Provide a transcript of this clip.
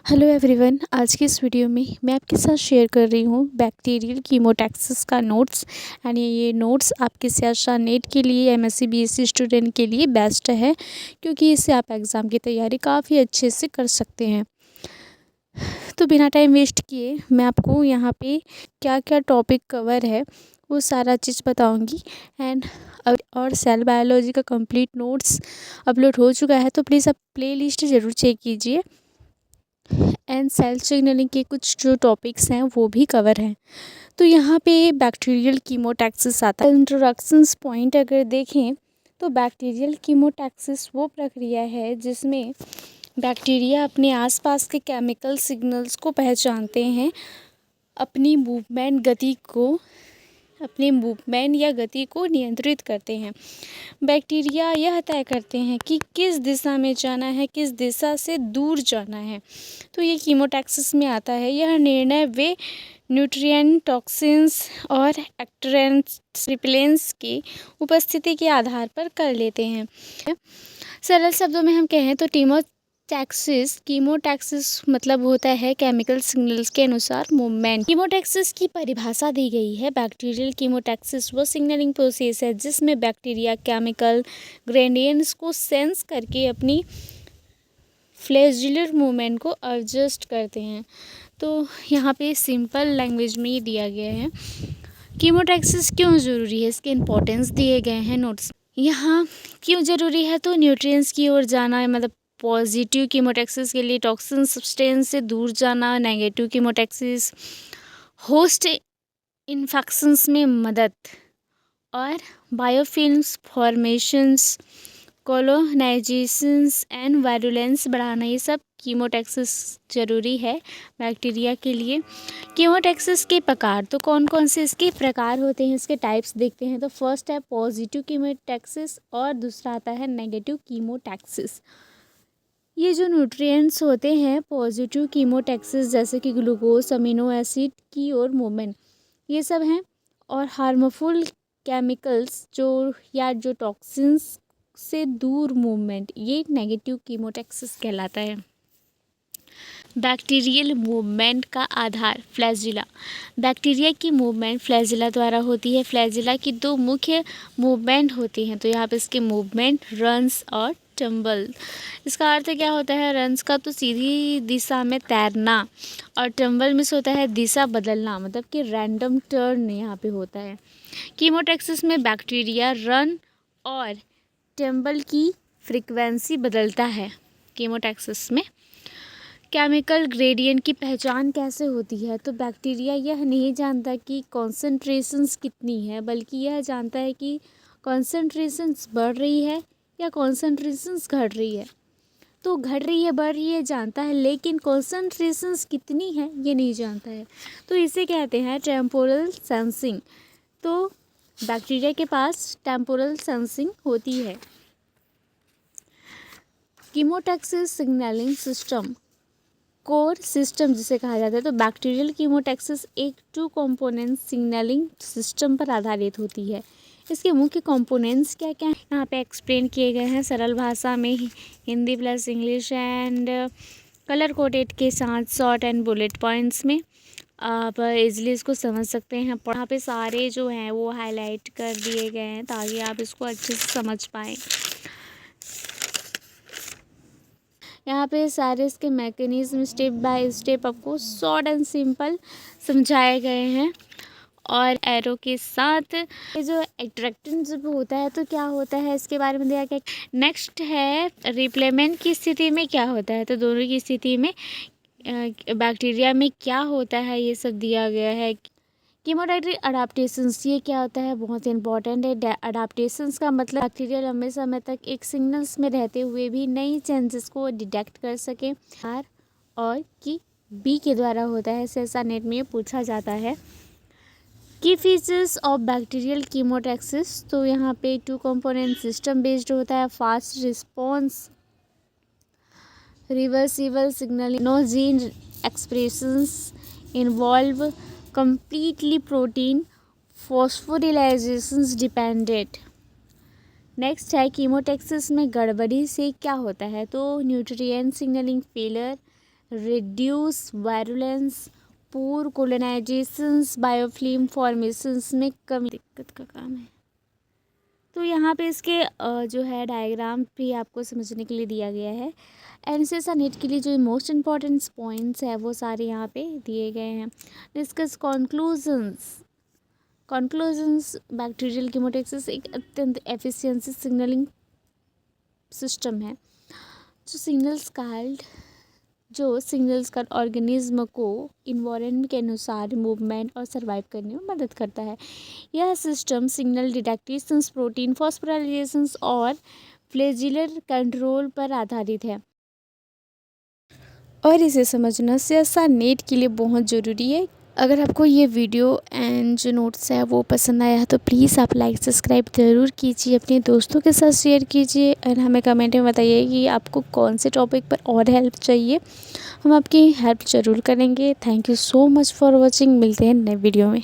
Hello everyone, आज की इस वीडियो में मैं आपके साथ शेयर कर रही हूँ बैक्टीरियल कीमोटैक्सिस का नोट्स। एंड ये नोट्स आपके सियासा नेट के लिए एमएससी बीएससी स्टूडेंट के लिए बेस्ट है, क्योंकि इससे आप एग्ज़ाम की तैयारी काफ़ी अच्छे से कर सकते हैं। तो बिना टाइम वेस्ट किए मैं आपको यहाँ पे क्या क्या टॉपिक कवर है वो सारा चीज़ बताऊँगी। एंड और सेल बायोलॉजी का कंप्लीट नोट्स अपलोड हो चुका है, तो प्लीज़ आप प्ले लिस्ट ज़रूर चेक कीजिए। एंड सेल सिग्नलिंग के कुछ जो टॉपिक्स हैं वो भी कवर हैं। तो यहाँ पे बैक्टीरियल कीमोटैक्सिस आता है। इंट्रोडक्शंस पॉइंट अगर देखें तो बैक्टीरियल कीमोटैक्सिस वो प्रक्रिया है जिसमें बैक्टीरिया अपने आसपास के केमिकल सिग्नल्स को पहचानते हैं, अपनी मूवमेंट या गति को नियंत्रित करते हैं। बैक्टीरिया यह तय करते हैं कि किस दिशा में जाना है, किस दिशा से दूर जाना है। तो ये कीमोटैक्सिस में आता है। यह निर्णय वे न्यूट्रिएंट, टॉक्सिन्स और एक्टरेंट्स रिपेलेंट्स की उपस्थिति के आधार पर कर लेते हैं। सरल शब्दों में हम कहें तो कीमोटैक्सिस मतलब होता है केमिकल सिग्नल्स के अनुसार मूवमेंट। कीमोटैक्सिस की परिभाषा दी गई है। बैक्टीरियल कीमोटैक्सिस वो सिग्नलिंग प्रोसेस है जिसमें बैक्टीरिया केमिकल ग्रेडियंट्स को सेंस करके अपनी फ्लैजिलर मूवमेंट को एडजस्ट करते हैं। तो यहाँ पे सिंपल लैंग्वेज में ये दिया गया है। कीमोटैक्सिस क्यों ज़रूरी है, इसके इम्पोर्टेंस दिए गए हैं नोट्स। यहाँ क्यों ज़रूरी है तो न्यूट्रिएंट्स की ओर जाना है, मतलब पॉजिटिव कीमोटैक्सिस के लिए टॉक्सिन सब्सटेंस से दूर जाना, नेगेटिव कीमोटैक्सिस होस्ट इन्फेक्शंस में मदद, और बायोफिल्म्स फॉर्मेशंस, कोलोनाइजेशंस एंड वायरुलेंस बढ़ाना, ये सब कीमोटैक्सिस ज़रूरी है बैक्टीरिया के लिए। कीमोटैक्सिस के प्रकार तो कौन कौन से इसके प्रकार होते हैं, इसके टाइप्स देखते हैं। तो फर्स्ट है पॉजिटिव कीमोटैक्सिस और दूसरा आता है नेगेटिव कीमोटैक्सिस। ये जो न्यूट्रिएंट्स होते हैं पॉजिटिव कीमोटैक्सिस जैसे कि ग्लूकोज, अमीनो एसिड की और मूवमेंट, ये सब हैं। और हार्मफुल केमिकल्स जो टॉक्सिन्स से दूर मूवमेंट, ये नेगेटिव कीमोटैक्सिस कहलाता है। बैक्टीरियल मूवमेंट का आधार फ्लैजिला। बैक्टीरिया की मूवमेंट फ्लैजिला द्वारा होती है। फ्लैजिला की दो मुख्य मूवमेंट होती हैं। तो यहाँ पे इसके मूवमेंट रन्स और टम्बल। इसका अर्थ क्या होता है, रन्स का तो सीधी दिशा में तैरना, और टम्बल में से होता है दिशा बदलना, मतलब कि रैंडम टर्न यहाँ पे होता है। कीमोटैक्सिस में बैक्टीरिया रन और टम्बल की फ्रीक्वेंसी बदलता है। कीमोटैक्सिस में केमिकल ग्रेडियंट की पहचान कैसे होती है, तो बैक्टीरिया यह नहीं जानता कि कॉन्सेंट्रेशंस कितनी है, बल्कि यह जानता है कि कॉन्सेंट्रेशंस बढ़ रही है या कॉन्सेंट्रेशंस घट रही है। तो घट रही है बढ़ रही है जानता है, लेकिन कॉन्सेंट्रेशंस कितनी है ये नहीं जानता है। तो इसे कहते हैं टेम्पोरल सेंसिंग। तो बैक्टीरिया के पास टेम्पोरल सेंसिंग होती है। Chemotaxis signalling system, core system जिसे कहा जाता है। तो बैक्टीरियल कीमोटैक्सिस एक 2 कंपोनेंट सिग्नलिंग सिस्टम पर आधारित होती है। इसके मुख्य कंपोनेंट्स क्या क्या हैं यहाँ पे एक्सप्लेन किए गए हैं सरल भाषा में, Hindi plus English and colour coded के साथ शॉर्ट एंड बुलेट पॉइंट्स में आप इजीली इसको समझ सकते हैं। यहाँ पे सारे जो हैं वो हाईलाइट कर दिए गए हैं ताकि आप इसको अच्छे से समझ पाएँ। यहाँ पे सारे इसके मैकेनिज्म स्टेप बाय स्टेप आपको शॉर्ट एंड सिंपल समझाए गए हैं, और एरो के साथ ये जो एट्रैक्टेंट जब होता है तो क्या होता है इसके बारे में दिया गया। नेक्स्ट है रिप्लेमेंट की स्थिति में क्या होता है, तो दोनों की स्थिति में बैक्टीरिया में क्या होता है ये सब दिया गया है। कीमोटैक्टिक अडाप्टेशंस, ये क्या होता है, बहुत इंपॉर्टेंट है। अडाप्टेशंस का मतलब बैक्टीरिया लंबे समय तक एक सिग्नल्स में रहते हुए भी नई चेंजेस को डिटेक्ट कर सके। आर और की बी के द्वारा होता है, सेसा नेट में पूछा जाता है। की फीचर्स ऑफ बैक्टीरियल कीमोटैक्सिस, तो यहाँ पे 2 कंपोनेंट सिस्टम बेस्ड होता है। Fast response, reversible signalling, no gene expressions involve completely protein phosphorylation dependent। Next है कीमोटैक्सिस में गड़बड़ी से क्या होता है, तो nutrient signalling failure, reduce virulence, poor colonisations, biofilm formations में कमी दिक्कत का काम है। तो यहाँ पे इसके जो है डायग्राम भी आपको समझने के लिए दिया गया है। एनसीएस नीट के लिए जो मोस्ट इम्पॉर्टेंट पॉइंट्स है वो सारे यहाँ पे दिए गए हैं। डिस्कस कॉन्क्लूजन्स बैक्टीरियल कीमोटेक्सिस एक अत्यंत एफिशिएंसी सिग्नलिंग सिस्टम है जो सिग्नल्स का ऑर्गेनिज्म को इन्वायरमेंट के अनुसार मूवमेंट और सर्वाइव करने में मदद करता है। यह सिस्टम सिग्नल डिटेक्टेशंस, प्रोटीन फॉस्फोराइलेशंस और फ्लैजिलर कंट्रोल पर आधारित है और इसे समझना सीएसआर नीट के लिए बहुत ज़रूरी है। अगर आपको ये वीडियो एंड जो नोट्स है वो पसंद आया है तो प्लीज़ आप लाइक सब्सक्राइब ज़रूर कीजिए, अपने दोस्तों के साथ शेयर कीजिए और हमें कमेंट में बताइए कि आपको कौन से टॉपिक पर और हेल्प चाहिए। हम आपकी हेल्प ज़रूर करेंगे। Thank you so much for watching. मिलते हैं नए वीडियो में।